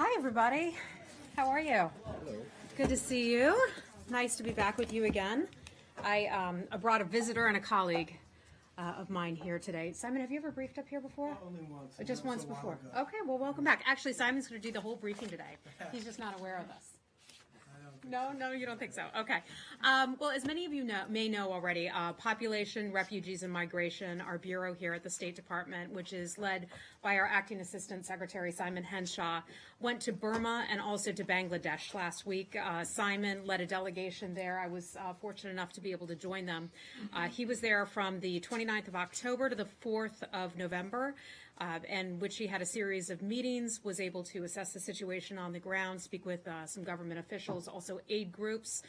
Hi, everybody. How are you? Hello. Good to see you. Nice to be back with you again. I brought a visitor and a colleague of mine here today. Simon, have you ever briefed up here before? Only once. Just once before. Okay, well, welcome back. Actually, Simon's going to do the whole briefing today. He's just not aware of this. No, you don't think so. Okay. Well, as many of you may know already, Population, Refugees, and Migration, our bureau here at the State Department, which is led by our Acting Assistant Secretary Simon Henshaw, went to Burma and also to Bangladesh last week. Simon led a delegation there. I was fortunate enough to be able to join them. He was there from the 29th of October to the 4th of November. And which he had a series of meetings, was able to assess the situation on the ground, speak with some government officials, also aid groups,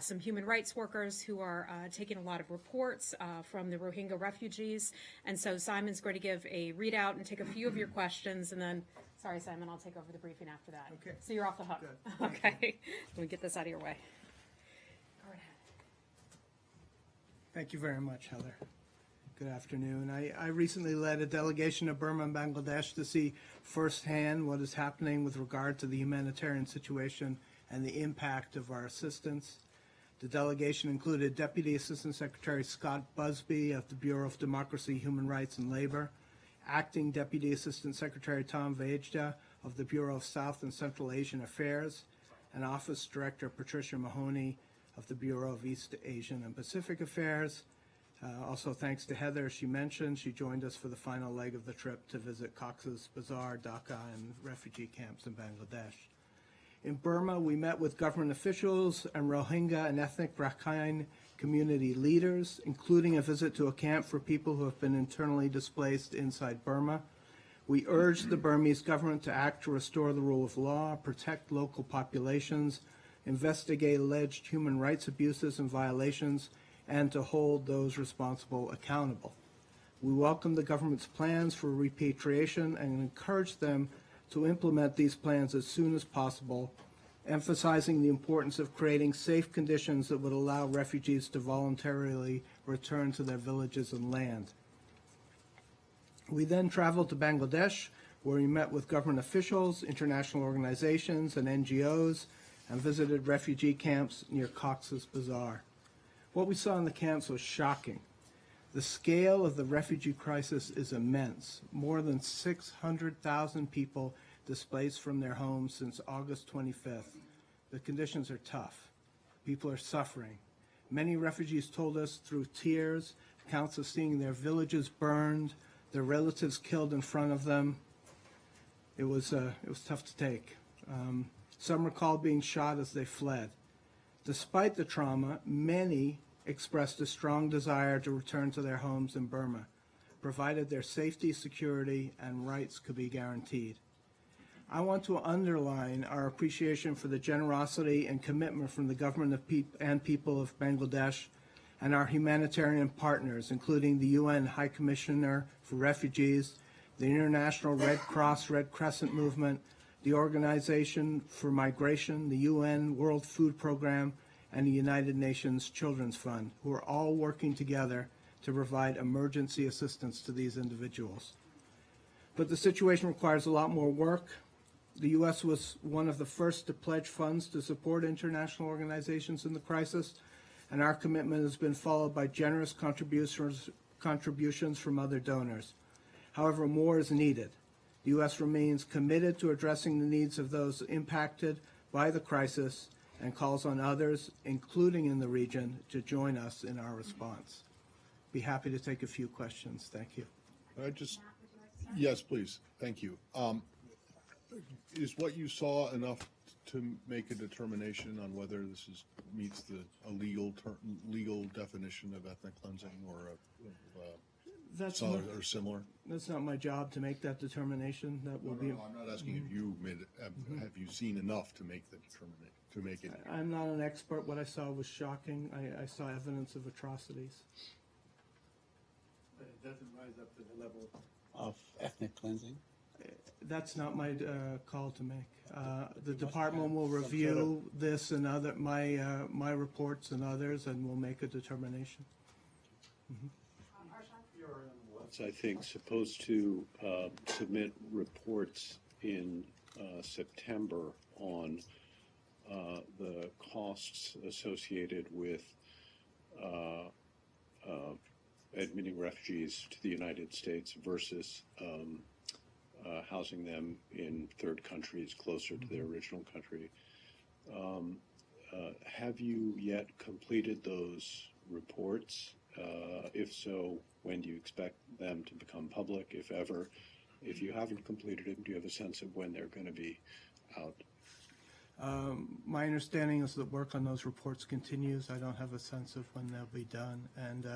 some human rights workers who are taking a lot of reports from the Rohingya refugees. And so Simon's going to give a readout and take a few of your questions, and then, sorry, Simon, I'll take over the briefing after that. Okay. So you're off the hook. Good. Okay. Let me get this out of your way. Go right ahead. Thank you very much, Heather. Good afternoon. I recently led a delegation to Burma and Bangladesh to see firsthand what is happening with regard to the humanitarian situation and the impact of our assistance. The delegation included Deputy Assistant Secretary Scott Busby of the Bureau of Democracy, Human Rights and Labor, Acting Deputy Assistant Secretary Tom Vajda of the Bureau of South and Central Asian Affairs, and Office Director Patricia Mahoney of the Bureau of East Asian and Pacific Affairs. Also, thanks to Heather, she mentioned, she joined us for the final leg of the trip to visit Cox's Bazar, Dhaka, and refugee camps in Bangladesh. In Burma, we met with government officials and Rohingya and ethnic Rakhine community leaders, including a visit to a camp for people who have been internally displaced inside Burma. We urged the Burmese government to act to restore the rule of law, protect local populations, investigate alleged human rights abuses and violations, and to hold those responsible accountable. We welcome the government's plans for repatriation and encourage them to implement these plans as soon as possible, emphasizing the importance of creating safe conditions that would allow refugees to voluntarily return to their villages and land. We then traveled to Bangladesh, where we met with government officials, international organizations, and NGOs, and visited refugee camps near Cox's Bazar. What we saw in the camps was shocking. The scale of the refugee crisis is immense. More than 600,000 people displaced from their homes since August 25th. The conditions are tough. People are suffering. Many refugees told us through tears, accounts of seeing their villages burned, their relatives killed in front of them. It was tough to take. Some recalled being shot as they fled. Despite the trauma, many expressed a strong desire to return to their homes in Burma, provided their safety, security, and rights could be guaranteed. I want to underline our appreciation for the generosity and commitment from the government and people of Bangladesh and our humanitarian partners, including the UN High Commissioner for Refugees, the International Red Cross Red Crescent Movement, the Organization for Migration, the UN World Food Program, and the United Nations Children's Fund, who are all working together to provide emergency assistance to these individuals. But the situation requires a lot more work. The U.S. was one of the first to pledge funds to support international organizations in the crisis, and our commitment has been followed by generous contributions from other donors. However, more is needed. The U.S. remains committed to addressing the needs of those impacted by the crisis and calls on others, including in the region, to join us in our response. Be happy to take a few questions. Thank you. Yes, please. Thank you. Is what you saw enough to make a determination on whether this meets a legal definition of ethnic cleansing or or similar? That's not my job to make that determination. That will be. No, I'm not asking if you made it. Have you seen enough to make the determination? To make it. I'm not an expert. What I saw was shocking. I saw evidence of atrocities. But it doesn't rise up to the level of ethnic cleansing? That's not my call to make. The department will review this and my reports and others, and we'll make a determination. You're, I think, supposed to submit reports in September on the costs associated with admitting refugees to the United States versus housing them in third countries closer to their original country. Have you yet completed those reports? If so, when do you expect them to become public, if ever? If you haven't completed them, do you have a sense of when they're going to be out? My understanding is that work on those reports continues. I don't have a sense of when they'll be done, and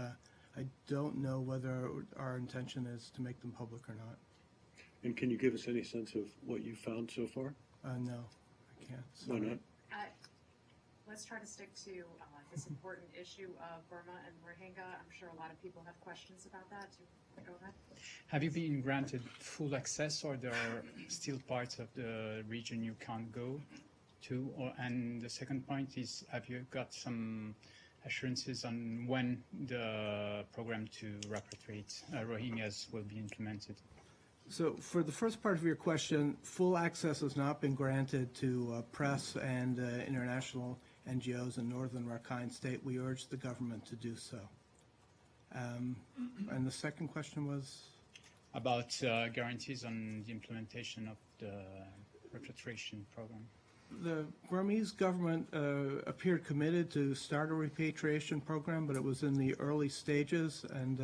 I don't know whether our intention is to make them public or not. And can you give us any sense of what you found so far? No, I can't. Why not? Let's try to stick to this important issue of Burma and Rohingya. I'm sure a lot of people have questions about that. Go ahead. Have you been granted full access, or there are still parts of the region you can't go to? And the second point is, have you got some assurances on when the program to repatriate Rohingyas will be implemented? So for the first part of your question, full access has not been granted to press and international NGOs in northern Rakhine State. We urge the government to do so. And the second question was? About guarantees on the implementation of the repatriation program. The Burmese government appeared committed to start a repatriation program, but it was in the early stages, and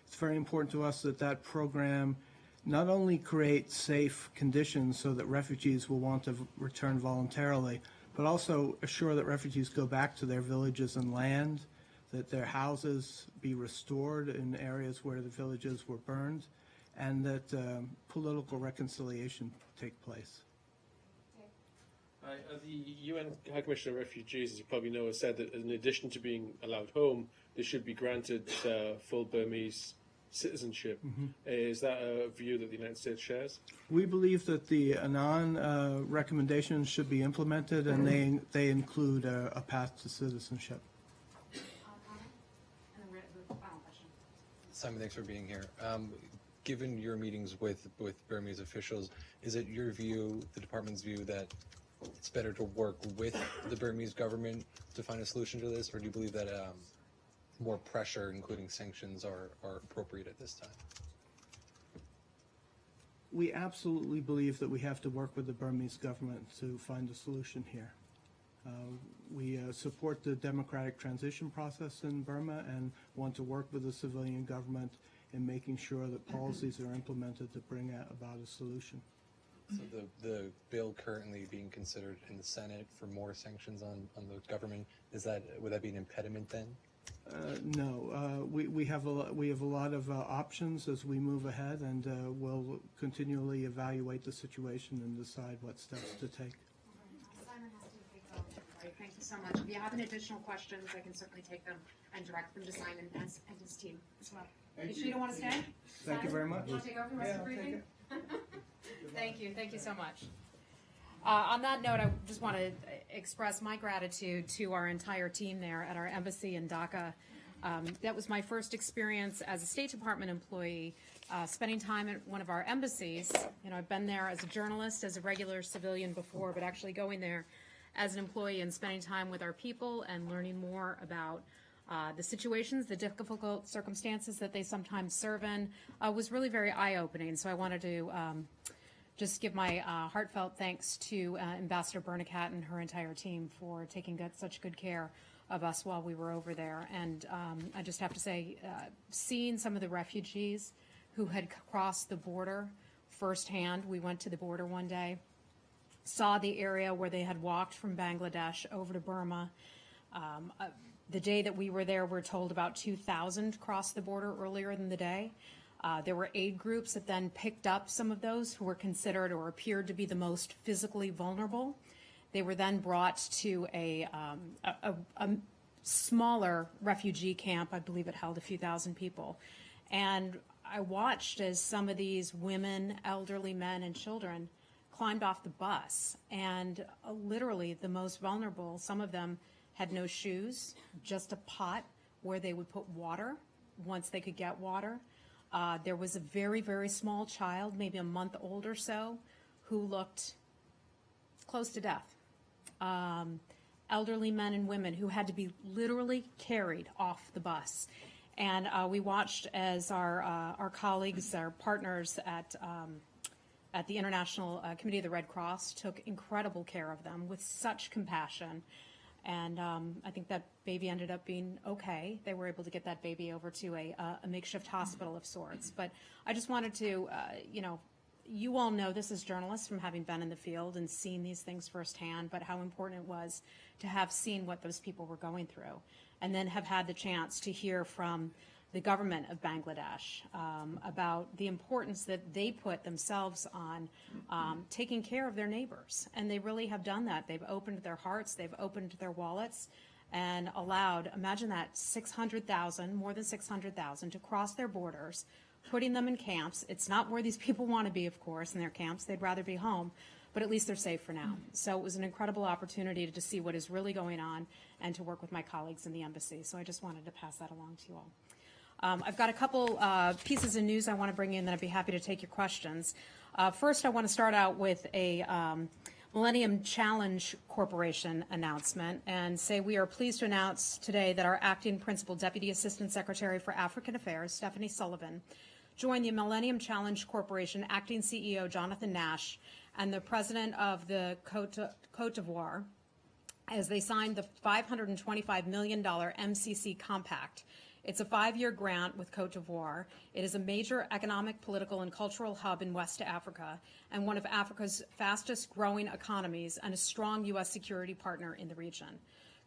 it's very important to us that that program not only creates safe conditions so that refugees will want to return voluntarily, but also assure that refugees go back to their villages and land, that their houses be restored in areas where the villages were burned, and that political reconciliation take place. The UN High Commissioner of Refugees, as you probably know, has said that in addition to being allowed home, they should be granted full Burmese citizenship. Is that a view that the United States shares? We believe that the Annan recommendations should be implemented, and they include a path to citizenship. Simon, thanks for being here. Given your meetings with Burmese officials, is it your view, the department's view, that it's better to work with the Burmese government to find a solution to this, or do you believe that more pressure, including sanctions, are appropriate at this time? We absolutely believe that we have to work with the Burmese government to find a solution here. We support the democratic transition process in Burma and want to work with the civilian government in making sure that policies are implemented to bring about a solution. So the bill currently being considered in the Senate for more sanctions on the government, would that be an impediment then? No, we have a lot of options as we move ahead, and we'll continually evaluate the situation and decide what steps to take. Simon has to take over. Right. Thank you so much. If you have any additional questions, I can certainly take them and direct them to Simon and his team as well. You sure you don't want to stay? Thank you very much. You want to take over the rest of the briefing? Thank you. Thank you so much. On that note, I just want to express my gratitude to our entire team there at our embassy in Dhaka. That was my first experience as a State Department employee, spending time at one of our embassies. You know, I've been there as a journalist, as a regular civilian before, but actually going there as an employee and spending time with our people and learning more about the situations, the difficult circumstances that they sometimes serve in was really very eye-opening. So I wanted to just give my heartfelt thanks to Ambassador Bernacat and her entire team for taking such good care of us while we were over there. And I just have to say, seeing some of the refugees who had crossed the border firsthand, we went to the border one day, saw the area where they had walked from Bangladesh over to Burma. The day that we were there, we're told about 2,000 crossed the border earlier in the day. There were aid groups that then picked up some of those who were considered or appeared to be the most physically vulnerable. They were then brought to a smaller refugee camp. I believe it held a few thousand people. And I watched as some of these women, elderly men, and children climbed off the bus. And literally the most vulnerable, some of them had no shoes, just a pot where they would put water once they could get water. There was a very, very small child, maybe a month old or so, who looked close to death. Elderly men and women who had to be literally carried off the bus. And we watched as our colleagues, our partners at the International Committee of the Red Cross took incredible care of them with such compassion. And I think that baby ended up being okay. They were able to get that baby over to a makeshift hospital of sorts. But I just wanted to, you all know this as journalists from having been in the field and seen these things firsthand, but how important it was to have seen what those people were going through, and then have had the chance to hear from the government of Bangladesh about the importance that they put themselves on taking care of their neighbors. And they really have done that. They've opened their hearts, they've opened their wallets, and allowed, imagine that, 600,000, more than 600,000, to cross their borders, putting them in camps. It's not where these people want to be, of course, in their camps. They'd rather be home, but at least they're safe for now. So it was an incredible opportunity to see what is really going on and to work with my colleagues in the embassy. So I just wanted to pass that along to you all. I've got a couple pieces of news I want to bring in that I'd be happy to take your questions. First, I want to start out with a Millennium Challenge Corporation announcement and say we are pleased to announce today that our acting Principal Deputy Assistant Secretary for African Affairs, Stephanie Sullivan, joined the Millennium Challenge Corporation acting CEO Jonathan Nash and the President of the Côte d'Ivoire as they signed the $525 million MCC Compact. It's a 5-year grant with Côte d'Ivoire. It is a major economic, political, and cultural hub in West Africa and one of Africa's fastest growing economies and a strong U.S. security partner in the region.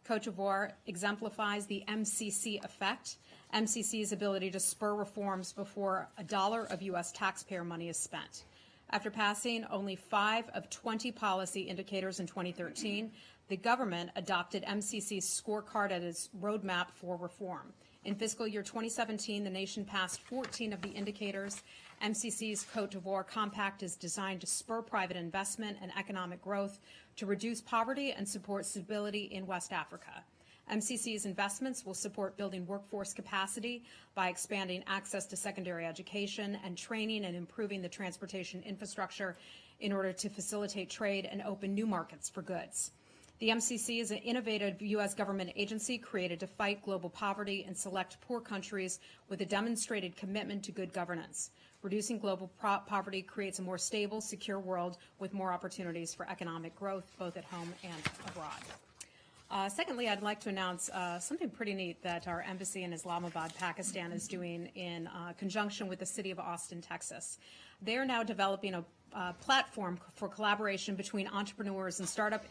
Côte d'Ivoire exemplifies the MCC effect, MCC's ability to spur reforms before a dollar of U.S. taxpayer money is spent. After passing only 5 of 20 policy indicators in 2013, the government adopted MCC's scorecard as its roadmap for reform. In fiscal year 2017, the nation passed 14 of the indicators. MCC's Côte d'Ivoire Compact is designed to spur private investment and economic growth, to reduce poverty and support stability in West Africa. MCC's investments will support building workforce capacity by expanding access to secondary education and training and improving the transportation infrastructure in order to facilitate trade and open new markets for goods. The MCC is an innovative U.S. government agency created to fight global poverty and select poor countries with a demonstrated commitment to good governance. Reducing global poverty creates a more stable, secure world with more opportunities for economic growth, both at home and abroad. Secondly, I'd like to announce something pretty neat that our embassy in Islamabad, Pakistan is doing in conjunction with the city of Austin, Texas. They are now developing a platform for collaboration between entrepreneurs and startup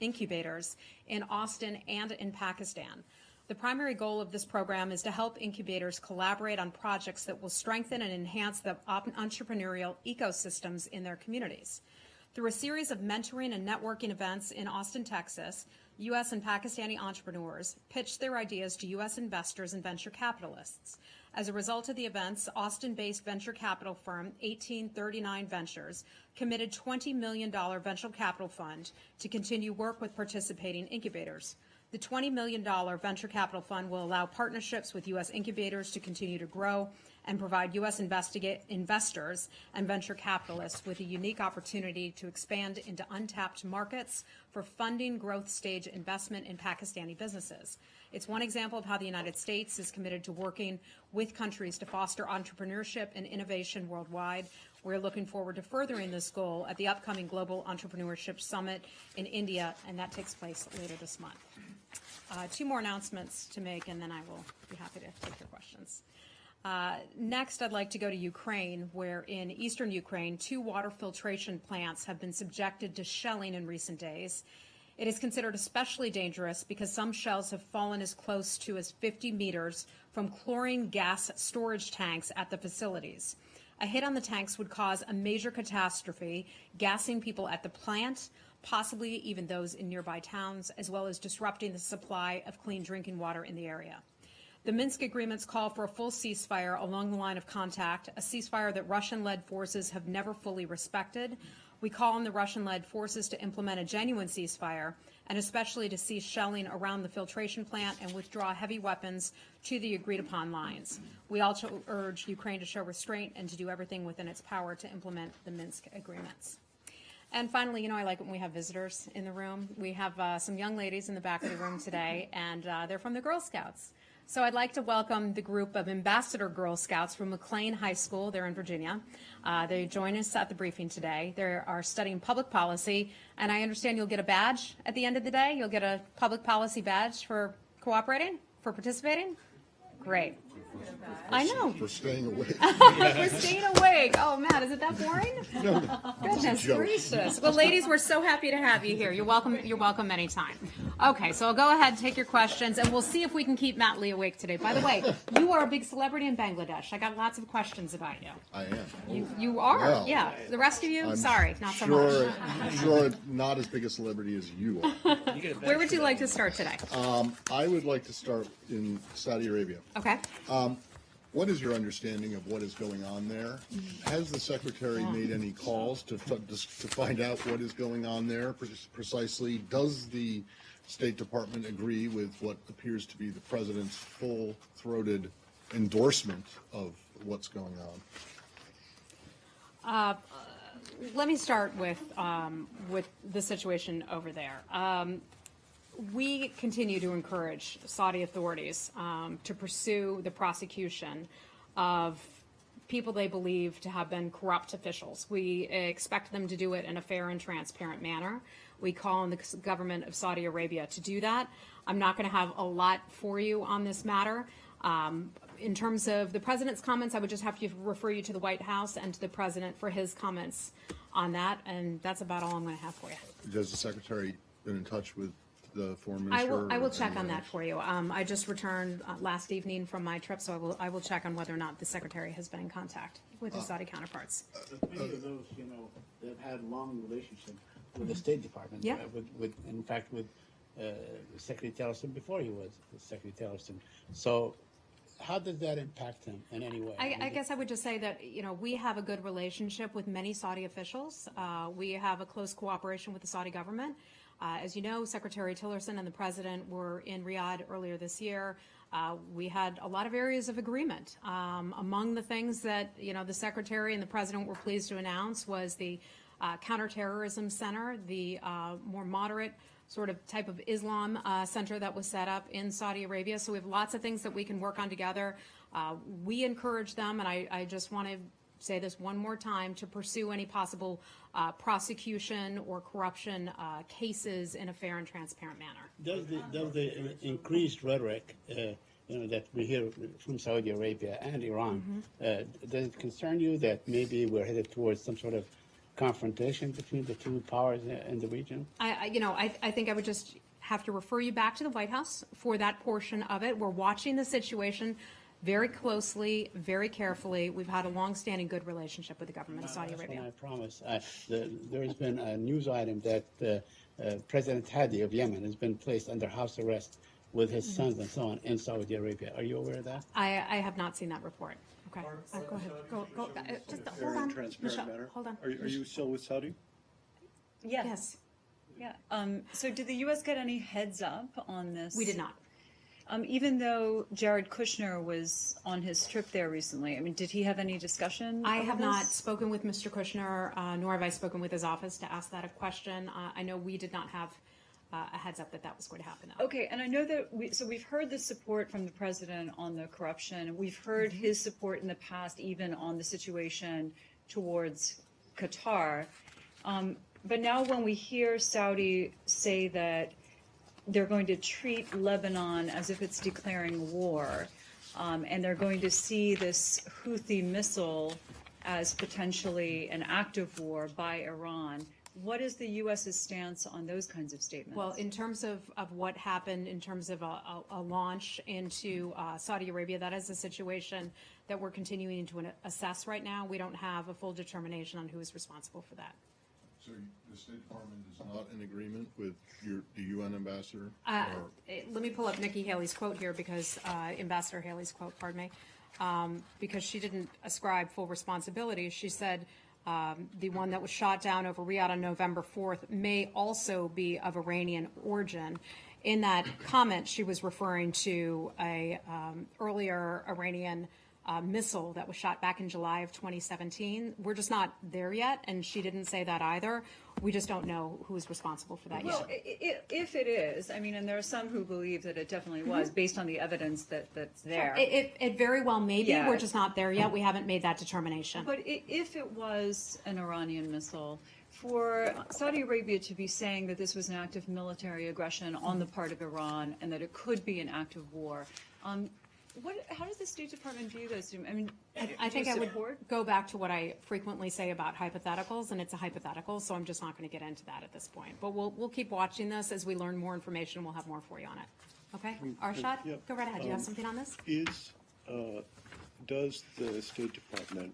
incubators in Austin and in Pakistan. The primary goal of this program is to help incubators collaborate on projects that will strengthen and enhance the entrepreneurial ecosystems in their communities. Through a series of mentoring and networking events in Austin, Texas, U.S. and Pakistani entrepreneurs pitched their ideas to U.S. investors and venture capitalists. As a result of the events, Austin-based venture capital firm 1839 Ventures committed $20 million venture capital fund to continue work with participating incubators. The $20 million venture capital fund will allow partnerships with U.S. incubators to continue to grow and provide U.S. investors and venture capitalists with a unique opportunity to expand into untapped markets for funding growth stage investment in Pakistani businesses. It's one example of how the United States is committed to working with countries to foster entrepreneurship and innovation worldwide. We're looking forward to furthering this goal at the upcoming Global Entrepreneurship Summit in India, and that takes place later this month. 2 more announcements to make, and then I will be happy to take your questions. Next, I'd like to go to Ukraine, where in eastern Ukraine, 2 water filtration plants have been subjected to shelling in recent days. It is considered especially dangerous because some shells have fallen as close to as 50 meters from chlorine gas storage tanks at the facilities. A hit on the tanks would cause a major catastrophe, gassing people at the plant, possibly even those in nearby towns, as well as disrupting the supply of clean drinking water in the area. The Minsk agreements call for a full ceasefire along the line of contact, a ceasefire that Russian-led forces have never fully respected. We call on the Russian-led forces to implement a genuine ceasefire, and especially to cease shelling around the filtration plant and withdraw heavy weapons to the agreed-upon lines. We also urge Ukraine to show restraint and to do everything within its power to implement the Minsk agreements. And finally, I like when we have visitors in the room. We have some young ladies in the back of the room today, and they're from the Girl Scouts. So I'd like to welcome the group of Ambassador Girl Scouts from McLean High School. They're in Virginia. They join us at the briefing today. They are studying public policy, and I understand you'll get a badge at the end of the day. You'll get a public policy badge for cooperating, for participating. Great. I know. For staying awake. We're staying awake. Oh, Matt, is it that boring? No, Goodness joke. gracious. Well, ladies, we're so happy to have you here. You're welcome. You're welcome anytime. Okay, so I'll go ahead and take your questions, and we'll see if we can keep Matt Lee awake today. By the way, you are a big celebrity in Bangladesh. I got lots of questions about you. I am. You are? Well, yeah. The rest of you, I'm sorry, not so sure, much. I'm sure not as big a celebrity as you are. Where would you like to start today? I would like to start in Saudi Arabia. Okay. What is your understanding of what is going on there? Has the secretary made any calls to find out what is going on there precisely? Does the State Department agree with what appears to be the president's full-throated endorsement of what's going on? Let me start with the situation over there. We continue to encourage Saudi authorities to pursue the prosecution of people they believe to have been corrupt officials. We expect them to do it in a fair and transparent manner. We call on the government of Saudi Arabia to do that. I'm not going to have a lot for you on this matter. In terms of the president's comments, I would just have to refer you to the White House and to the president for his comments on that, and that's about all I'm going to have for you. Has the secretary been in touch with the foreign minister? I will check on that for you. I just returned last evening from my trip, so I will check on whether or not the secretary has been in contact with his Saudi counterparts. Many of those, they've had long relationship with the State Department. Yeah. In fact, with Secretary Tillerson before he was Secretary Tillerson. So how does that impact him in any way? I guess I would just say that, we have a good relationship with many Saudi officials. We have a close cooperation with the Saudi government. As you know, Secretary Tillerson and the president were in Riyadh earlier this year. We had a lot of areas of agreement. Among the things that, the secretary and the president were pleased to announce was the counterterrorism center, the more moderate sort of type of Islam center that was set up in Saudi Arabia. So we have lots of things that we can work on together. We encourage them, and I just want to say this one more time, to pursue any possible prosecution or corruption cases in a fair and transparent manner. Does the increased rhetoric, that we hear from Saudi Arabia and Iran, does it concern you that maybe we're headed towards some sort of confrontation between the two powers in the region? I think I would just have to refer you back to the White House for that portion of it. We're watching the situation very closely, very carefully. We've had a long-standing good relationship with the government of Saudi Arabia. I promise. There has been a news item that President Hadi of Yemen has been placed under house arrest with his sons and so on in Saudi Arabia. Are you aware of that? I have not seen that report. Okay. Go ahead. Go. Just hold on. Transparent Michelle, matter. hold on. Are you still with Saudi? Yes. Yeah. So did the U.S. get any heads up on this? We did not. Even though Jared Kushner was on his trip there recently, did he have any discussion? I have not this? spoken with Mr. Kushner, nor have I spoken with his office to ask that a question. I know we did not have a heads up that was going to happen. Okay, and I know that we've heard the support from the president on the corruption. We've heard his support in the past, even on the situation towards Qatar. But now when we hear Saudi say that they're going to treat Lebanon as if it's declaring war, and they're going to see this Houthi missile as potentially an act of war by Iran, what is the U.S.'s stance on those kinds of statements? Well, in terms of what happened, in terms of a launch into Saudi Arabia, that is a situation that we're continuing to assess right now. We don't have a full determination on who is responsible for that. So the State Department is not in agreement with the UN ambassador? Let me pull up Nikki Haley's quote here, because Ambassador Haley's quote, pardon me, because she didn't ascribe full responsibility. She said the one that was shot down over Riyadh on November 4th may also be of Iranian origin. In that comment, she was referring to a earlier Iranian missile that was shot back in July of 2017. We're just not there yet, and she didn't say that either. We just don't know who is responsible for that Well, yet. if it is, I mean, and there are some who believe that it definitely was, based on the evidence that's there. It very well may be. Yeah. We're just not there yet. We haven't made that determination. But if it was an Iranian missile, for Saudi Arabia to be saying that this was an act of military aggression on the part of Iran and that it could be an act of war, how does the State Department view this? I mean, I think I would support? go back to what I frequently say about hypotheticals, and it's a hypothetical, so I'm just not going to get into that at this point. But we'll keep watching this. As we learn more information, we'll have more for you on it. Okay? Arshad, yeah. go right ahead. Do you have something on this? Does the State Department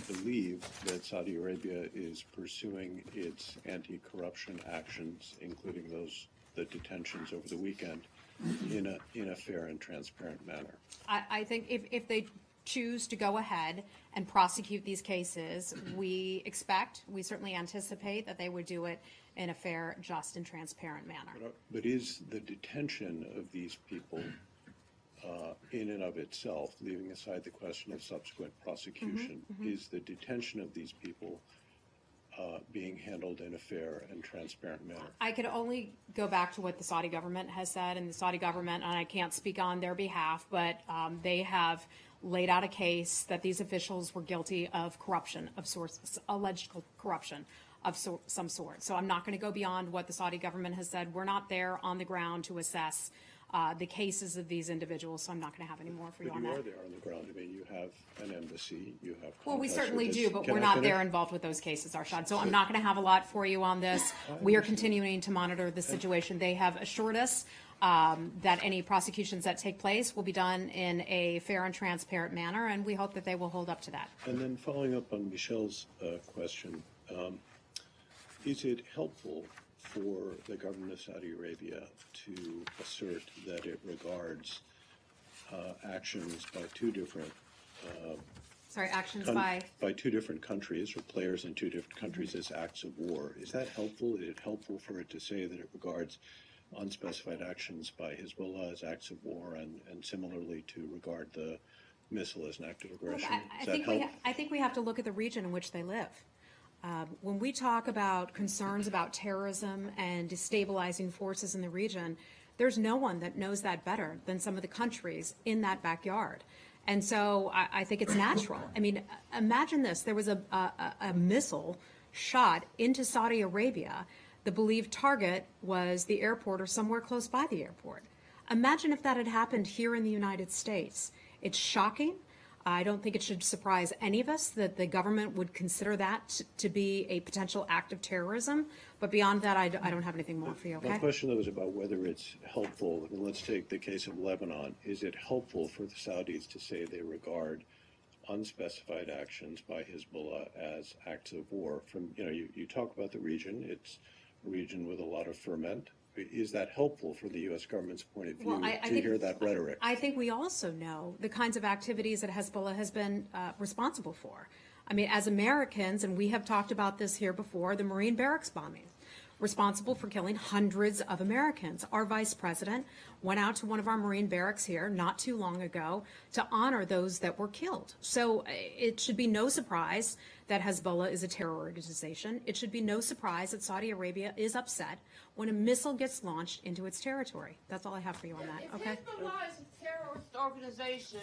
believe that Saudi Arabia is pursuing its anti-corruption actions, including the detentions over the weekend, in a fair and transparent manner? I think if they choose to go ahead and prosecute these cases, we certainly anticipate that they would do it in a fair, just, and transparent manner. But is the detention of these people in and of itself, leaving aside the question of subsequent prosecution, is the detention of these people being handled in a fair and transparent manner? I could only go back to what the Saudi government has said, and the Saudi government, and I can't speak on their behalf, but they have laid out a case that these officials were guilty of corruption of sorts, alleged corruption of some sort. So I'm not going to go beyond what the Saudi government has said. We're not there on the ground to assess the cases of these individuals, so I'm not going to have any more for you But on you that. are there on the ground. I mean, you have an embassy, you have Well, we contacts certainly with do, this- but Can we're I not finish? there involved with those cases, Arshad. So I'm not going to have a lot for you on this. We are continuing to monitor the situation. They have assured us that any prosecutions that take place will be done in a fair and transparent manner, and we hope that they will hold up to that. And then following up on Michelle's question, is it helpful for the government of Saudi Arabia to assert that it regards actions by two different Sorry, actions by two different countries or players in two different countries as acts of war? Is that helpful? Is it helpful for it to say that it regards unspecified actions by Hezbollah as acts of war, and similarly to regard the missile as an act of aggression? Does that help? I think we have to look at the region in which they live. When we talk about concerns about terrorism and destabilizing forces in the region, there's no one that knows that better than some of the countries in that backyard. And so I think it's natural. I mean, imagine this. There was a missile shot into Saudi Arabia. The believed target was the airport or somewhere close by the airport. Imagine if that had happened here in the United States. It's shocking. I don't think it should surprise any of us that the government would consider that to be a potential act of terrorism. But beyond that, I don't have anything more for you, okay? My question, though, is about whether it's helpful. I mean, let's take the case of Lebanon. Is it helpful for the Saudis to say they regard unspecified actions by Hezbollah as acts of war? You talk about the region. It's a region with a lot of ferment. Is that helpful for the U.S. government's point of view to hear that rhetoric? I think we also know the kinds of activities that Hezbollah has been responsible for. I mean, as Americans, and we have talked about this here before, the Marine barracks bombing, responsible for killing hundreds of Americans. Our vice president went out to one of our Marine barracks here not too long ago to honor those that were killed. So it should be no surprise that Hezbollah is a terror organization. It should be no surprise that Saudi Arabia is upset when a missile gets launched into its territory. That's all I have for you on that, okay? If Hezbollah is a terrorist organization,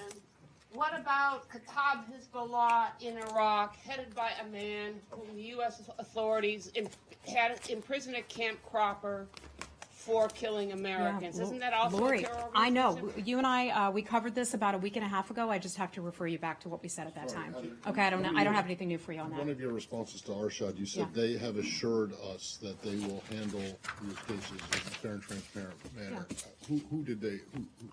what about Kataib Hezbollah in Iraq, headed by a man whom the U.S. authorities had imprisoned at Camp Cropper for killing Americans? Isn't that also Lori, a terror organization? I know. You and I, we covered this about a week and a half ago. I just have to refer you back to what we said at that time. Okay, I don't have anything new for you on One that. of your responses to Arshad, you said Yeah. they have assured us that they will handle these cases in a fair and transparent manner.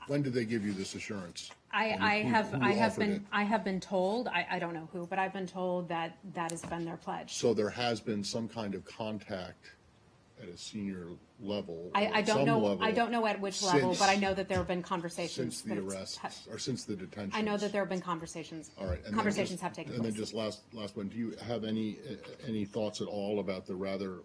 When did they give you this assurance? I Who offered it? have been told, I don't know who, but I've been told that that has been their pledge. So there has been some kind of contact at a senior level. or I at don't some know. level I don't know at which level, since- but I know that there have been conversations. Since the that it's- arrests, or since the detention. I know that there have been conversations. All right. and then Conversations just- have taken And then place. just last one, do you have any thoughts at all about the rather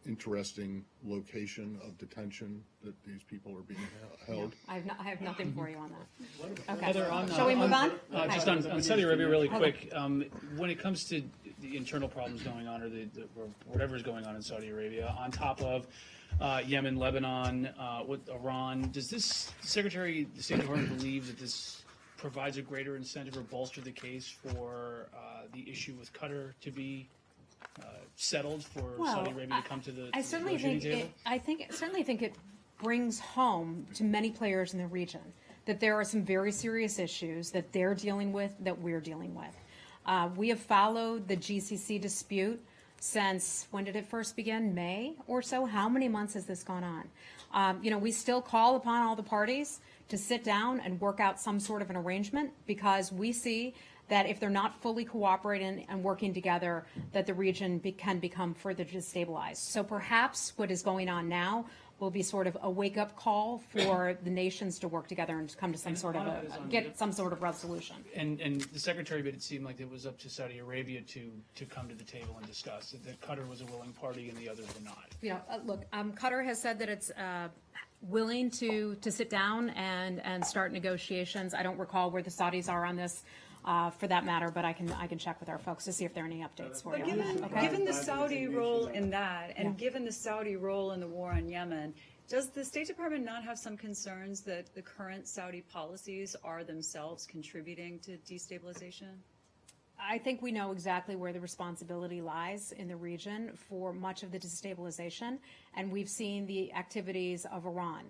interesting location of detention that these people are being held? I have nothing for you on that. Okay. Heather, Shall we move on? Just Hi. on Saudi Arabia really Hold on. quick, when it comes to the internal problems going on, or or whatever is going on in Saudi Arabia, on top of Yemen, Lebanon, with Iran. Does this Secretary of the State Department believe that this provides a greater incentive or bolster the case for the issue with Qatar to be settled, for Saudi Arabia to come to the negotiating table? I certainly think it brings home to many players in the region that there are some very serious issues that they're dealing with, that we're dealing with. We have followed the GCC dispute since, when did it first begin? May or so? How many months has this gone on? We still call upon all the parties to sit down and work out some sort of an arrangement, because we see that if they're not fully cooperating and working together, that the region can become further destabilized. So perhaps what is going on now will be sort of a wake-up call for the nations to work together and to come to some sort of get some sort of resolution. And the Secretary made it seem like it was up to Saudi Arabia to come to the table and discuss. That Qatar was a willing party and the others were not. Look, Qatar has said that it's willing to sit down and start negotiations. I don't recall where the Saudis are on this. For that matter, but I can check with our folks to see if there are any updates for you. Given the Saudi role in that, and given the Saudi role in the war on Yemen, does the State Department not have some concerns that the current Saudi policies are themselves contributing to destabilization? I think we know exactly where the responsibility lies in the region for much of the destabilization, and we've seen the activities of Iran.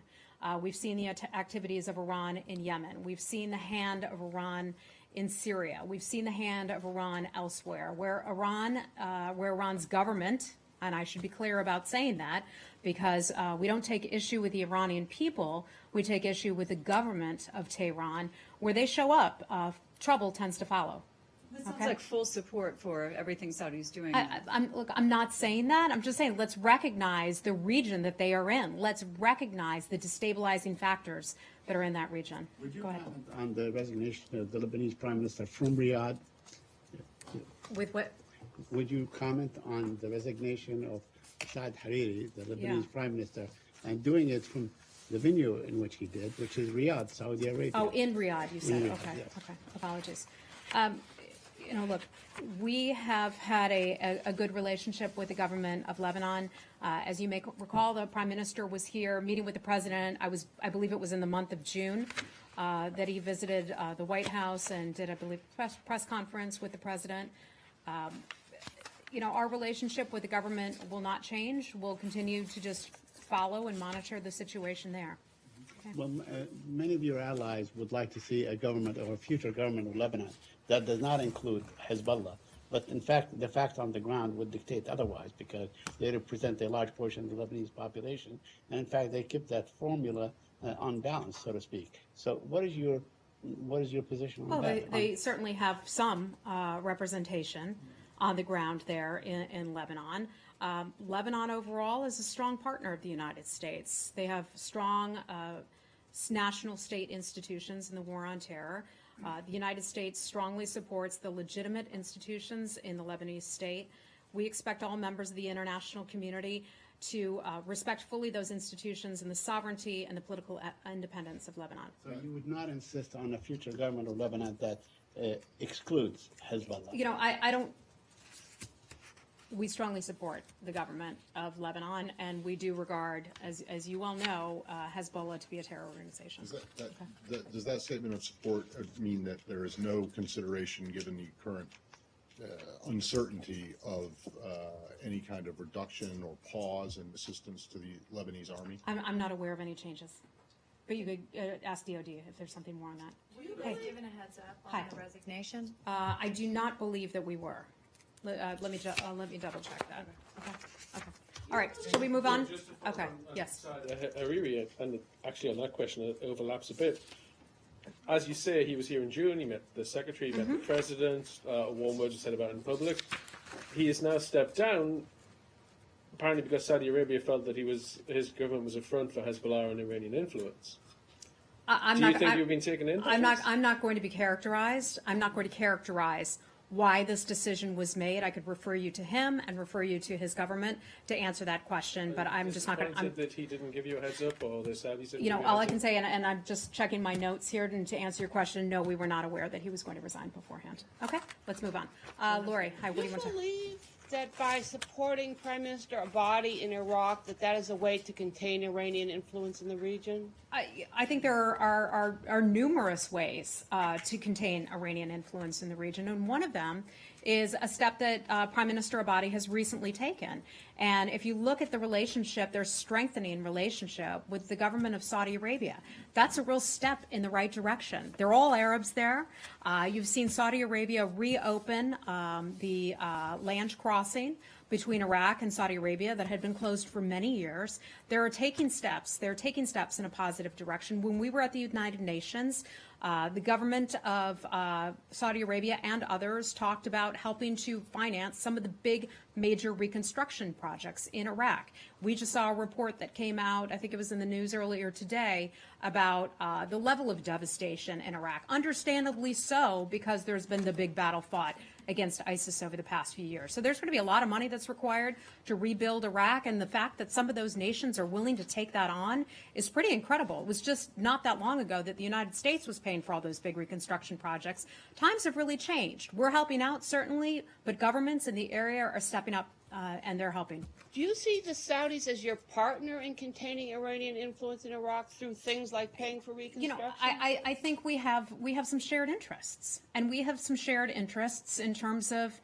We've seen the activities of Iran in Yemen. We've seen the hand of Iran in Syria. We've seen the hand of Iran elsewhere, where Iran's government, and I should be clear about saying that, because we don't take issue with the Iranian people, we take issue with the government of Tehran. Where they show up, trouble tends to follow. That sounds like full support for everything Saudi's doing. I'm not saying that. I'm just saying let's recognize the region that they are in. Let's recognize the destabilizing factors that are in that region. Would you comment on the resignation of the Lebanese Prime Minister from Riyadh? With what? Would you comment on the resignation of Saad Hariri, the Lebanese Prime Minister, and doing it from the venue in which he did, which is Riyadh, Saudi Arabia? Oh, in Riyadh, you said. Riyadh, okay. yes. Okay. Apologies. Look, we have had a good relationship with the government of Lebanon. As you may recall, the Prime Minister was here meeting with the President. I believe it was in the month of June that he visited the White House and did, I believe, press conference with the President. Our relationship with the government will not change. We'll continue to just follow and monitor the situation there. Okay. Well, many of your allies would like to see a government or a future government of Lebanon that does not include Hezbollah. But in fact, the facts on the ground would dictate otherwise, because they represent a large portion of the Lebanese population. And in fact, they keep that formula unbalanced, so to speak. So what is your position on that? Well, they certainly have some representation on the ground there in Lebanon. Lebanon overall is a strong partner of the United States. They have strong national state institutions in the war on terror. The United States strongly supports the legitimate institutions in the Lebanese state. We expect all members of the international community to respect fully those institutions and the sovereignty and the political independence of Lebanon. So you would not insist on a future government of Lebanon that excludes Hezbollah? I don't. We strongly support the government of Lebanon, and we do regard, as you well know, Hezbollah to be a terror organization. Does that statement of support mean that there is no consideration, given the current uncertainty of any kind of reduction or pause in assistance to the Lebanese army? I'm not aware of any changes, but you could ask DOD if there's something more on that. Were you guys given a heads up on the resignation? I do not believe that we were. Let me double check that. Okay. All right. Shall we move on? Okay. Yes. Hariri, and actually on that question, it overlaps a bit. As you say, he was here in June. He met the secretary, he met the president. Warm words were said about it in public. He has now stepped down, apparently because Saudi Arabia felt that his government was a front for Hezbollah and Iranian influence. Do you think you've been taken into this? I'm not going to be characterized. I'm not going to characterize why this decision was made, I could refer you to him and refer you to his government to answer that question, but I'm just not going to. That he didn't give you a heads up, or the Saudis didn't You know, give you a all I heads can up? say, and I'm just checking my notes here, and to answer your question, no, we were not aware that he was going to resign beforehand. Okay, let's move on. Lori, hi, what do you want to? Believe that by supporting Prime Minister Abadi in Iraq, that is a way to contain Iranian influence in the region? I think there are numerous ways to contain Iranian influence in the region, and one of them is a step that Prime Minister Abadi has recently taken. And if you look at the relationship, there's strengthening relationship with the government of Saudi Arabia. That's a real step in the right direction. They're all Arabs there. You've seen Saudi Arabia reopen the land crossing between Iraq and Saudi Arabia that had been closed for many years. They're taking steps in a positive direction. When we were at the United Nations, the government of Saudi Arabia and others talked about helping to finance some of the big major reconstruction projects in Iraq. We just saw a report that came out, I think it was in the news earlier today, about the level of devastation in Iraq. Understandably so, because there's been the big battle fought against ISIS over the past few years. So there's going to be a lot of money that's required to rebuild Iraq, and the fact that some of those nations are willing to take that on is pretty incredible. It was just not that long ago that the United States was paying for all those big reconstruction projects. Times have really changed. We're helping out, certainly, but governments in the area are stepping up, and they're helping. Do you see the Saudis as your partner in containing Iranian influence in Iraq through things like paying for reconstruction? You know, I think we have some shared interests, and we have some shared interests in terms of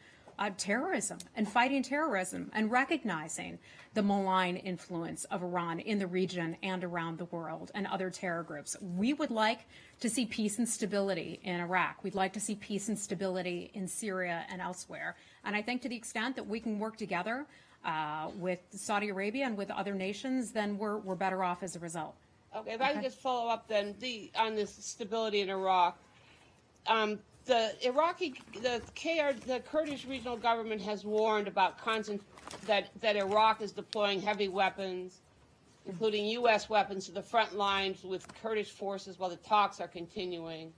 terrorism and fighting terrorism and recognizing the malign influence of Iran in the region and around the world and other terror groups. We would like to see peace and stability in Iraq. We'd like to see peace and stability in Syria and elsewhere. And I think to the extent that we can work together with Saudi Arabia and with other nations, then we're better off as a result. Okay, if I can just follow up then on this stability in Iraq. The Kurdish regional government has warned about that Iraq is deploying heavy weapons, including U.S. weapons, to the front lines with Kurdish forces while the talks are continuing.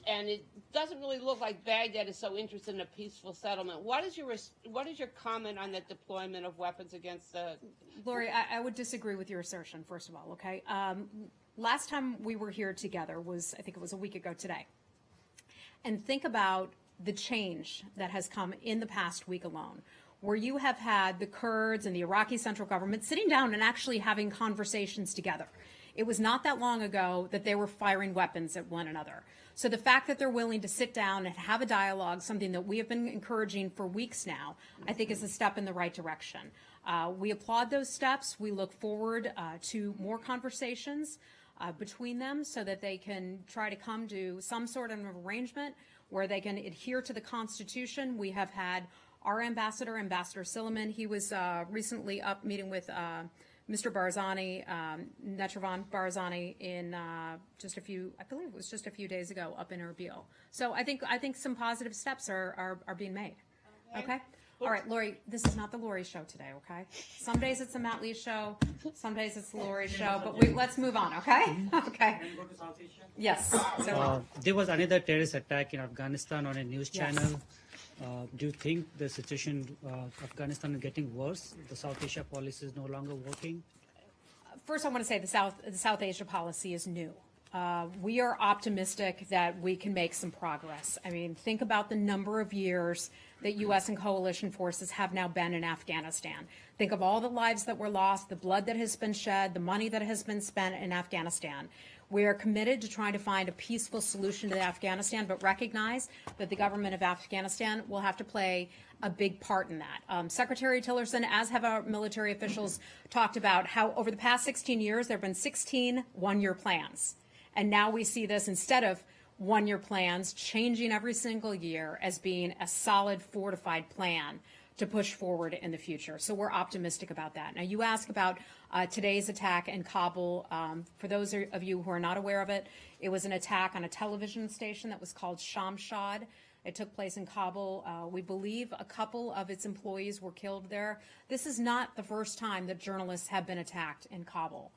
And it doesn't really look like Baghdad is so interested in a peaceful settlement. What is your comment on that deployment of weapons against the... Lori, I would disagree with your assertion, first of all, okay? Last time we were here together was, I think it was a week ago today. And think about the change that has come in the past week alone, where you have had the Kurds and the Iraqi central government sitting down and actually having conversations together. It was not that long ago that they were firing weapons at one another. So the fact that they're willing to sit down and have a dialogue, something that we have been encouraging for weeks now, I think is a step in the right direction. We applaud those steps. We look forward to more conversations between them so that they can try to come to some sort of arrangement where they can adhere to the Constitution. We have had our ambassador, Ambassador Silliman. He was recently up meeting with Mr. Barzani, Netravan Barzani, in I believe it was just a few days ago up in Erbil. So I think some positive steps are being made. Okay? All right, Lori, this is not the Lori show today, okay? Some days it's the Matt Lee show, some days it's the Lori show, but let's move on, okay? Okay. Can we go to South Asia? Yes. So, there was another terrorist attack in Afghanistan on a news channel. Do you think the situation of Afghanistan is getting worse? The South Asia policy is no longer working? first I want to say the South Asia policy is new. We are optimistic that we can make some progress. I mean, think about the number of years that U.S. and coalition forces have now been in Afghanistan. Think of all the lives that were lost, the blood that has been shed, the money that has been spent in Afghanistan. We are committed to trying to find a peaceful solution to Afghanistan, but recognize that the government of Afghanistan will have to play a big part in that. Secretary Tillerson, as have our military officials, talked about how over the past 16 years, there have been 16 one-year plans. And now we see this, instead of one-year plans, changing every single year as being a solid, fortified plan to push forward in the future. So we're optimistic about that. Now, you ask about today's attack in Kabul. For those of you who are not aware of it, it was an attack on a television station that was called Shamshad. It took place in Kabul. We believe a couple of its employees were killed there. This is not the first time that journalists have been attacked in Kabul.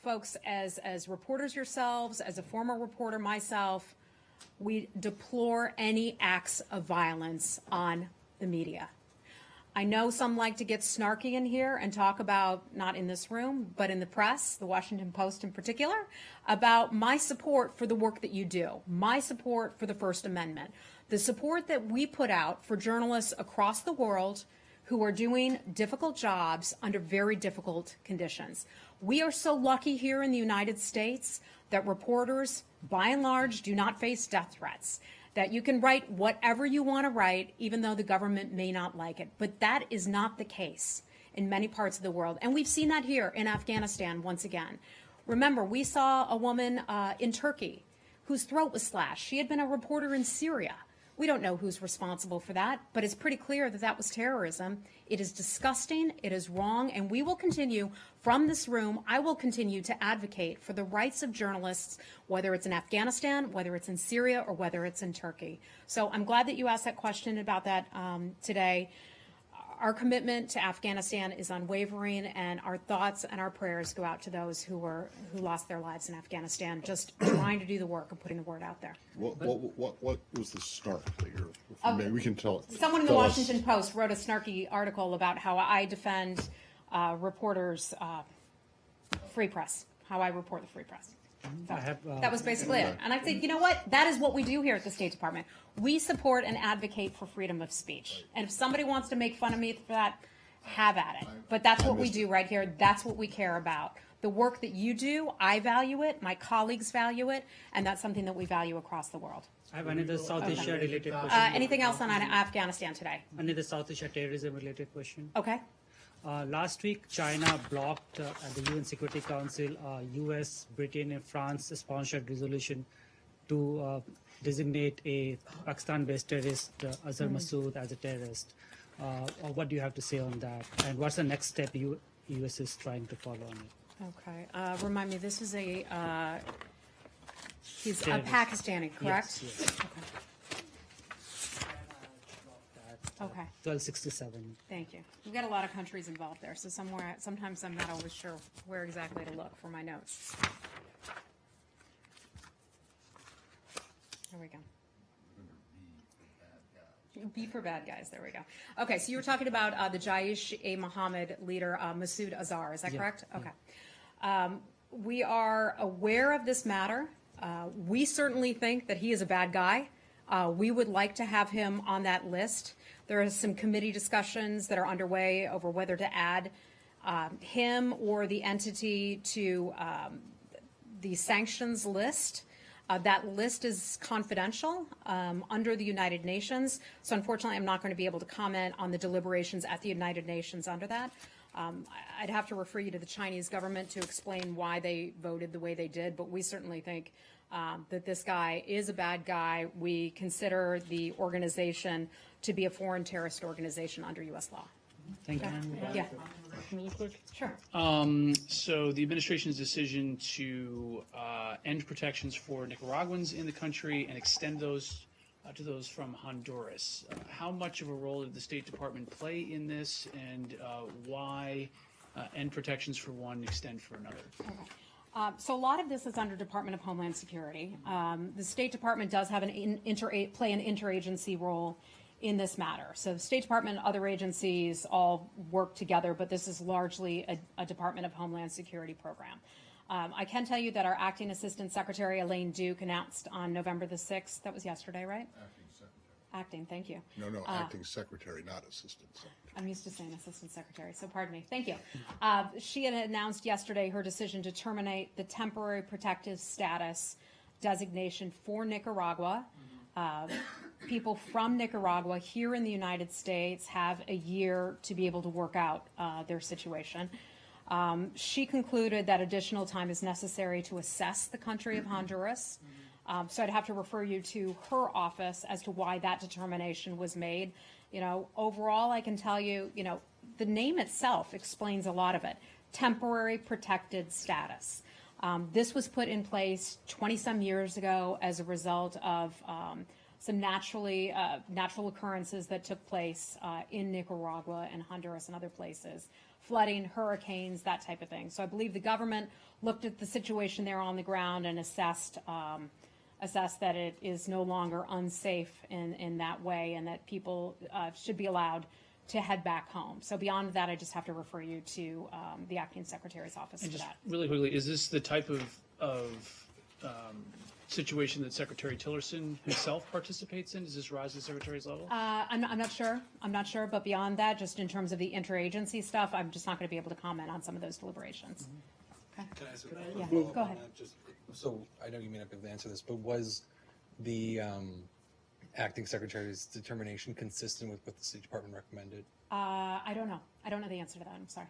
Folks, as reporters yourselves, as a former reporter myself, We deplore any acts of violence on the media. I know some like to get snarky in here and talk about, not in this room, but in the press, the Washington Post in particular, about my support for the work that you do, my support for the First Amendment, the support that we put out for journalists across the world who are doing difficult jobs under very difficult conditions. We are so lucky here in the United States that reporters, by and large, do not face death threats, that you can write whatever you want to write, even though the government may not like it. But that is not the case in many parts of the world. And we've seen that here in Afghanistan once again. Remember, we saw a woman in Turkey whose throat was slashed. She had been a reporter in Syria. We don't know who's responsible for that, but it's pretty clear that that was terrorism. It is disgusting, it is wrong, and we will continue from this room, I will continue to advocate for the rights of journalists, whether it's in Afghanistan, whether it's in Syria, or whether it's in Turkey. So I'm glad that you asked that question about that today. Our commitment to Afghanistan is unwavering, and our thoughts and our prayers go out to those who lost their lives in Afghanistan, just trying to do the work of putting the word out there. What was the snark that you're? Maybe we can tell. Someone in the Washington Post wrote a snarky article about how I defend reporters' free press, how I report the free press. So that was basically it. And I think, you know what? That is what we do here at the State Department. We support and advocate for freedom of speech. And if somebody wants to make fun of me for that, have at it. But that's what we do right here. That's what we care about. The work that you do, I value it, my colleagues value it, and that's something that we value across the world. I have another South Asia related question. Anything else on Afghanistan today? Another South Asia terrorism related question. Okay. Last week, China blocked at the UN Security Council U.S., Britain, and France sponsored resolution to designate a Pakistan-based terrorist, Azhar Masood, as a terrorist. What do you have to say on that? And what's the next step U.S. is trying to follow on it? Okay. Remind me, this is he's a Pakistani, correct? Yes. Yes. Okay. Okay. 1267. Thank you. We've got a lot of countries involved there, so sometimes I'm not always sure where exactly to look for my notes. There we go. B for bad guys. There we go. Okay, so you were talking about the Jaish-e-Mohammed leader, Masood Azhar. Is that correct? Okay. We are aware of this matter. We certainly think that he is a bad guy. We would like to have him on that list. There are some committee discussions that are underway over whether to add him or the entity to the sanctions list. That list is confidential under the United Nations, so unfortunately I'm not going to be able to comment on the deliberations at the United Nations under that. I'd have to refer you to the Chinese government to explain why they voted the way they did, but we certainly think that this guy is a bad guy. We consider the organization to be a foreign terrorist organization under U.S. law. Thank you. Yeah. Really quick. Sure. So the administration's decision to end protections for Nicaraguans in the country and extend those to those from Honduras. How much of a role did the State Department play in this, and why end protections for one, extend for another? Okay. So a lot of this is under Department of Homeland Security. The State Department does have play an interagency role in this matter. So the State Department and other agencies all work together, but this is largely a Department of Homeland Security program. I can tell you that our Acting Assistant Secretary, Elaine Duke, announced on November the 6th, that was yesterday, right? Acting Secretary. Acting, thank you. No, Acting Secretary, not Assistant Secretary. I'm used to saying Assistant Secretary, so pardon me. Thank you. She had announced yesterday her decision to terminate the temporary protective status designation for Nicaragua. People from Nicaragua here in the United States have a year to be able to work out their situation. She concluded that additional time is necessary to assess the country of Honduras. So I'd have to refer you to her office as to why that determination was made. You know, overall, I can tell you, you know, the name itself explains a lot of it. Temporary protected status. This was put in place 20-some years ago as a result of some natural occurrences that took place in Nicaragua and Honduras and other places, flooding, hurricanes, that type of thing. So I believe the government looked at the situation there on the ground and assessed assess that it is no longer unsafe in that way and that people should be allowed to head back home. So beyond that, I just have to refer you to the acting secretary's office And for just that. really quickly, is this the type of situation that Secretary Tillerson himself participates in? Does this rise to the secretary's level? I'm not sure. I'm not sure. But beyond that, just in terms of the interagency stuff, I'm just not going to be able to comment on some of those deliberations. Okay. Can I ask a Yeah, follow-up go on ahead. that? Just, so I know you may not be able to answer this, but was the acting secretary's determination consistent with what the State Department recommended? I don't know. I don't know the answer to that. I'm sorry.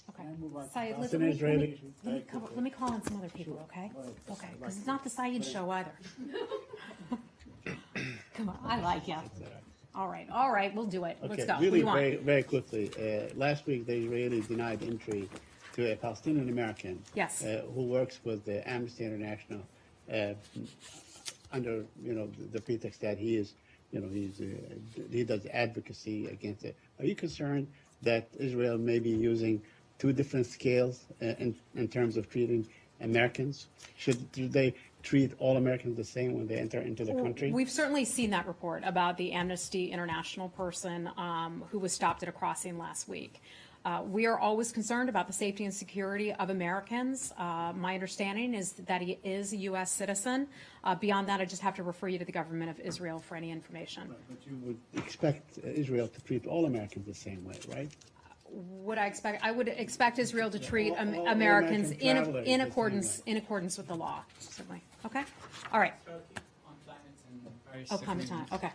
Okay. Syed, It's an Israeli. let me call on some other people, okay? Okay, because it's not the Syed show either. Come on, I like you. All right, we'll do it. Let's Okay, go. What do really you want? very quickly. Last week, the Israelis denied entry to a Palestinian American Yes. who works with the Amnesty International under the pretext that he is he does advocacy against it. Are you concerned that Israel may be using two different scales in terms of treating Americans? Should they treat all Americans the same when they enter into the country? We've certainly seen that report about the Amnesty International person who was stopped at a crossing last week. We are always concerned about the safety and security of Americans. My understanding is that he is a U.S. citizen. Beyond that, I just have to refer you to the government of Israel for any information. But you would expect Israel to treat all Americans the same way, right? Would I expect? I would expect Israel to treat all Americans American in travelers the same accordance with the law. Certainly. Okay. All right. On climate and Paris Oh, climate time. Agreement. Okay.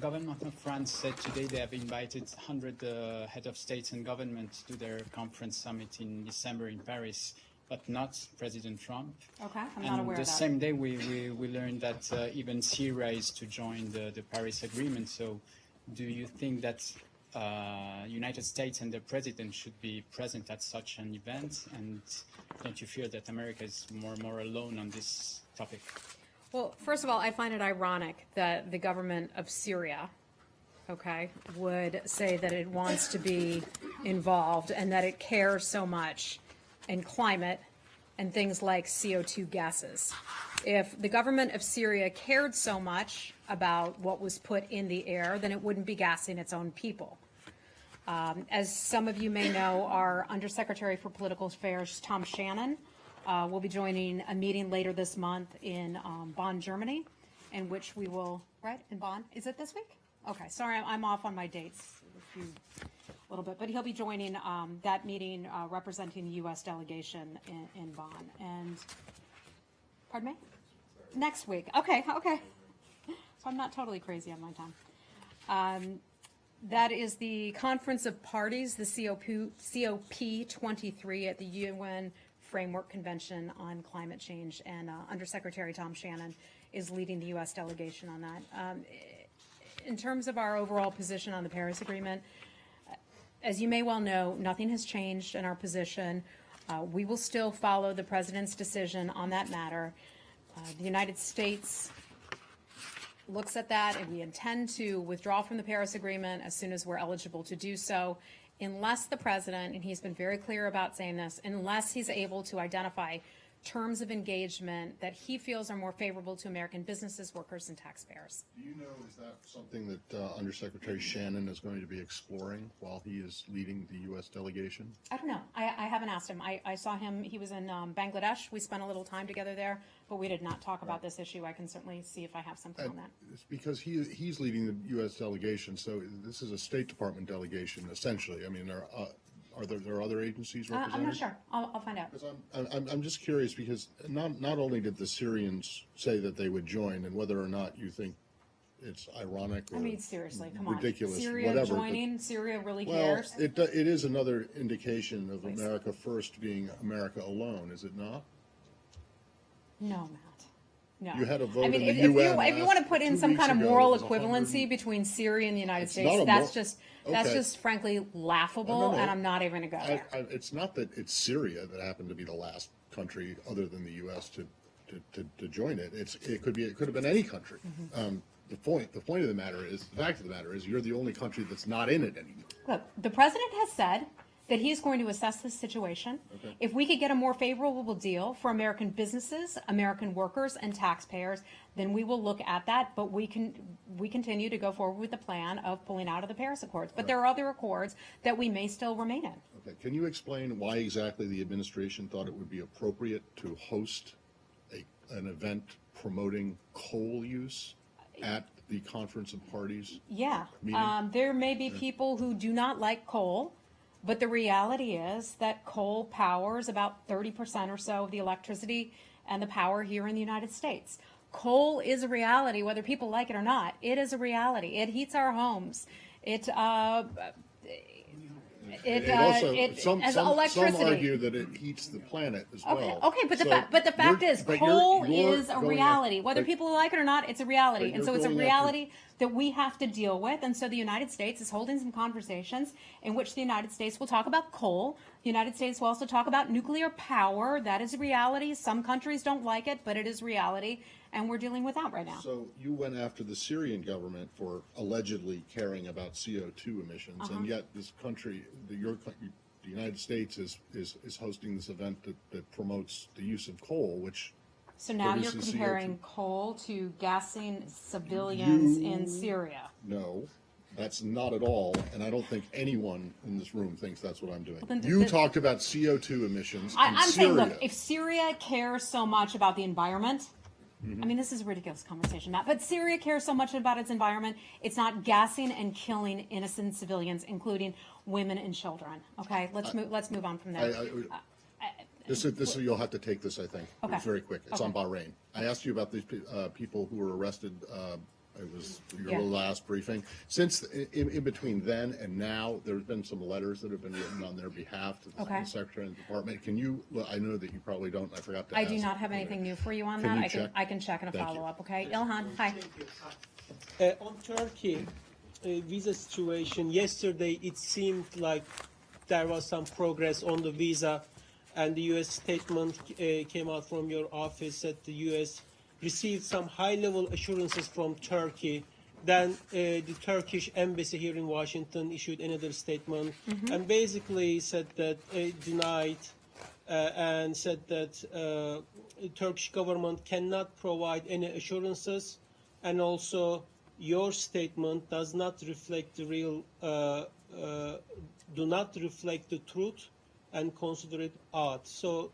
Government of France said today they have invited 100 head of states and governments to their conference summit in December in Paris, but not President Trump. Okay. I'm not And aware the of that. same day we learned that even Syria is to join the Paris Agreement. So do you think that United States and the President should be present at such an event? And don't you fear that America is more and more alone on this topic? Well, first of all, I find it ironic that the government of Syria, okay, would say that it wants to be involved and that it cares so much in climate and things like CO2 gases. If the government of Syria cared so much about what was put in the air, then it wouldn't be gassing its own people. As some of you may know, our Undersecretary for Political Affairs, Tom Shannon, will be joining a meeting later this month in Bonn, Germany, in which we will, right, in Bonn? Is it this week? Okay, sorry, I'm off on my dates a little bit, but he'll be joining that meeting representing the U.S. delegation in Bonn. And, pardon me? Next week. Okay. So I'm not totally crazy on my time. That is the Conference of Parties, the COP23 at the UN Framework Convention on Climate Change, and Undersecretary Tom Shannon is leading the U.S. delegation on that. In terms of our overall position on the Paris Agreement, as you may well know, nothing has changed in our position. We will still follow the President's decision on that matter. The United States looks at that, and we intend to withdraw from the Paris Agreement as soon as we're eligible to do so, unless the President, and he's been very clear about saying this, unless he's able to identify terms of engagement that he feels are more favorable to American businesses, workers, and taxpayers. Do you know, is that something that Undersecretary Shannon is going to be exploring while he is leading the U.S. delegation? I don't know. I haven't asked him. I saw him. He was in Bangladesh. We spent a little time together there, but we did not talk about this issue. I can certainly see if I have something on that. It's because he's leading the U.S. delegation, so this is a State Department delegation, essentially. I mean, are there other agencies represented? I'm not sure. I'll find out. Because I'm just curious, because not only did the Syrians say that they would join, and whether or not you think it's ironic or I mean, seriously, come ridiculous, on. Syria whatever. joining, Syria really Well, cares? it is another indication of America first being America alone, is it not? No, Matt. No. You had a vote I mean, in the UN if you want to put in some kind of moral equivalency between between Syria and the United It's States, not a that's okay. just frankly laughable, No. and I'm not even going to go there. It's not that it's Syria that happened to be the last country other than the U.S. to join it. It could have been any country. Mm-hmm. The fact of the matter is, you're the only country that's not in it anymore. Look, the president has said that he's going to assess this situation. Okay. If we could get a more favorable deal for American businesses, American workers, and taxpayers, then we will look at that. But we continue to go forward with the plan of pulling out of the Paris Accords. But there are other accords that we may still remain in. Okay, can you explain why exactly the administration thought it would be appropriate to host an event promoting coal use at the Conference of Parties? Yeah, meeting? there may be people who do not like coal, but the reality is that coal powers about 30% or so of the electricity and the power here in the United States. Coal is a reality, whether people like it or not. It is a reality. It heats our homes. Some electricity. argue that it heats the planet as well. Okay, but the fact is, coal is a reality. Whether people like it or not, it's a reality. And so it's a reality that we have to deal with. And so the United States is holding some conversations in which the United States will talk about coal. The United States will also talk about nuclear power. That is a reality. Some countries don't like it, but it is reality. And we're dealing with that right now. So you went after the Syrian government for allegedly caring about CO2 emissions, and yet this country, the United States is hosting this event that promotes the use of coal, which So now you're produces comparing CO2. coal to gassing civilians in Syria. No, that's not at all, and I don't think anyone in this room thinks that's what I'm doing. then You talked about CO2 emissions in I'm Syria. saying, look, if Syria cares so much about the environment, I mean, this is a ridiculous conversation, Matt, but Syria cares so much about its environment, it's not gassing and killing innocent civilians, including women and children. Okay, let's move on from there. This you'll have to take this, I think. Okay. It's very quick. It's Okay. on Bahrain. I asked you about these people who were arrested. It was your Yeah. last briefing. Since in between then and now, there's been some letters that have been written on their behalf to the Okay. Secretary of the Department. Can you? Well, I know that you probably don't. I forgot to. I ask. do not have anything new for you on Can that. you check? I can check in a Thank you. follow-up, okay? Ilhan, hi. On Turkey visa situation, yesterday it seemed like there was some progress on the visa, and the U.S. statement came out from your office that the U.S. received some high-level assurances from Turkey. Then the Turkish embassy here in Washington issued another statement and basically said that denied and said that the Turkish government cannot provide any assurances, and also your statement does not reflect the real, do not reflect the truth, and consider it odd. So,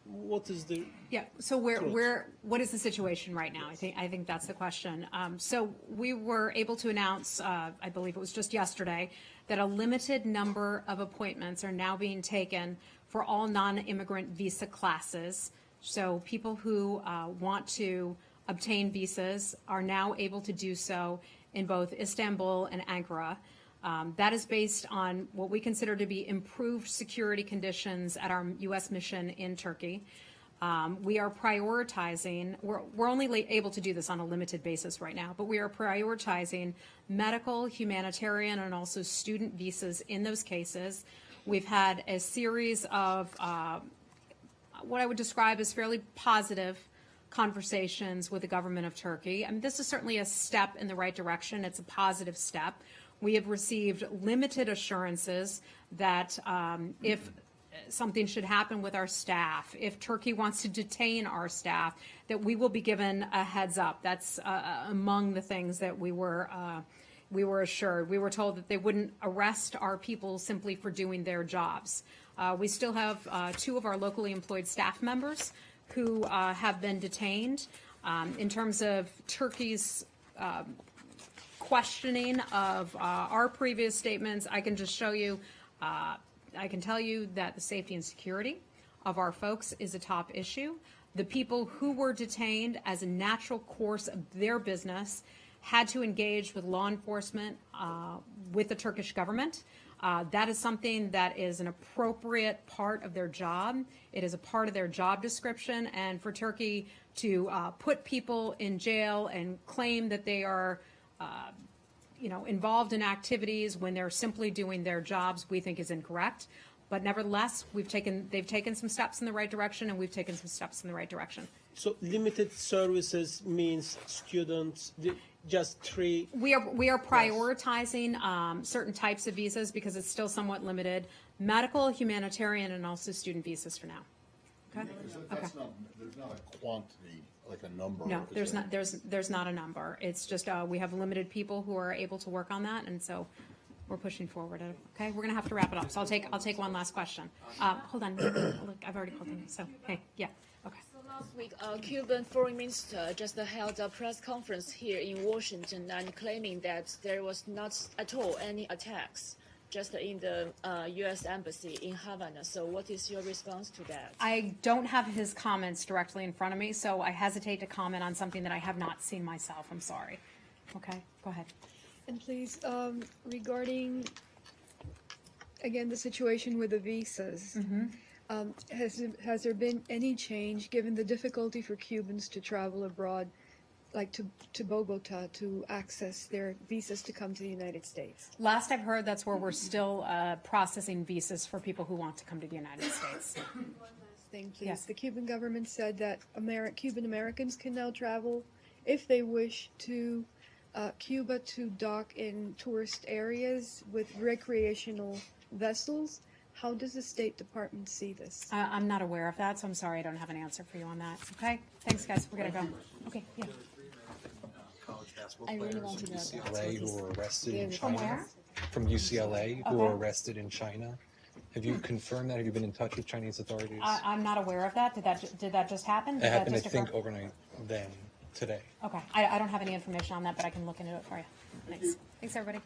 what is the? Yeah. So what is the situation right now? I think that's the question. So we were able to announce, I believe it was just yesterday, that a limited number of appointments are now being taken for all non-immigrant visa classes. So people who want to obtain visas are now able to do so in both Istanbul and Ankara. That is based on what we consider to be improved security conditions at our U.S. mission in Turkey. We are prioritizing, we're only able to do this on a limited basis right now, but we are prioritizing medical, humanitarian, and also student visas in those cases. We've had a series of what I would describe as fairly positive conversations with the government of Turkey. I mean, this is certainly a step in the right direction. It's a positive step. We have received limited assurances that if something should happen with our staff, if Turkey wants to detain our staff, that we will be given a heads up. That's among the things that we were assured. We were told that they wouldn't arrest our people simply for doing their jobs. We still have 2 of our locally employed staff members who have been detained. In terms of Turkey's questioning of our previous statements, I can just show you, I can tell you that the safety and security of our folks is a top issue. The people who were detained, as a natural course of their business, had to engage with law enforcement, with the Turkish government. That is something that is an appropriate part of their job. It is a part of their job description. And for Turkey to put people in jail and claim that they are involved in activities when they're simply doing their jobs, we think is incorrect. But nevertheless, they've taken some steps in the right direction, and we've taken some steps in the right direction. So limited services means students, just 3. We are prioritizing certain types of visas because it's still somewhat limited: medical, humanitarian, and also student visas for now. Okay. There's not a quantity, like a number. No, is there? there's not a number. It's just we have limited people who are able to work on that, and so we're pushing forward. Okay, we're gonna have to wrap it up. So I'll take one last question. Hold on. Look, I've already called him. So hey, yeah. Okay. Last week, Cuban foreign minister just held a press conference here in Washington and claiming that there was not at all any attacks just in the U.S. embassy in Havana. So what is your response to that? I don't have his comments directly in front of me, so I hesitate to comment on something that I have not seen myself. I'm sorry. Okay, go ahead. And please, regarding, again, the situation with the visas, has there been any change given the difficulty for Cubans to travel abroad, like to Bogota, to access their visas to come to the United States? Last I've heard, that's where we're still processing visas for people who want to come to the United States. One last thing, please. Yes. The Cuban government said that Cuban Americans can now travel if they wish to Cuba to dock in tourist areas with recreational vessels. How does the State Department see this? I'm not aware of that, so I'm sorry I don't have an answer for you on that. Okay? Thanks, guys. We're going to go. Okay, yeah. College basketball I really players want to from know UCLA who were arrested in From China. where? From UCLA who were arrested in China. Have you confirmed that? Have you been in touch with Chinese authorities? I'm not aware of that. Did that just happen? It Did that happened, I just think, occur? overnight then, today. Okay. I don't have any information on that, but I can look into it for you. Thanks. Thanks, everybody.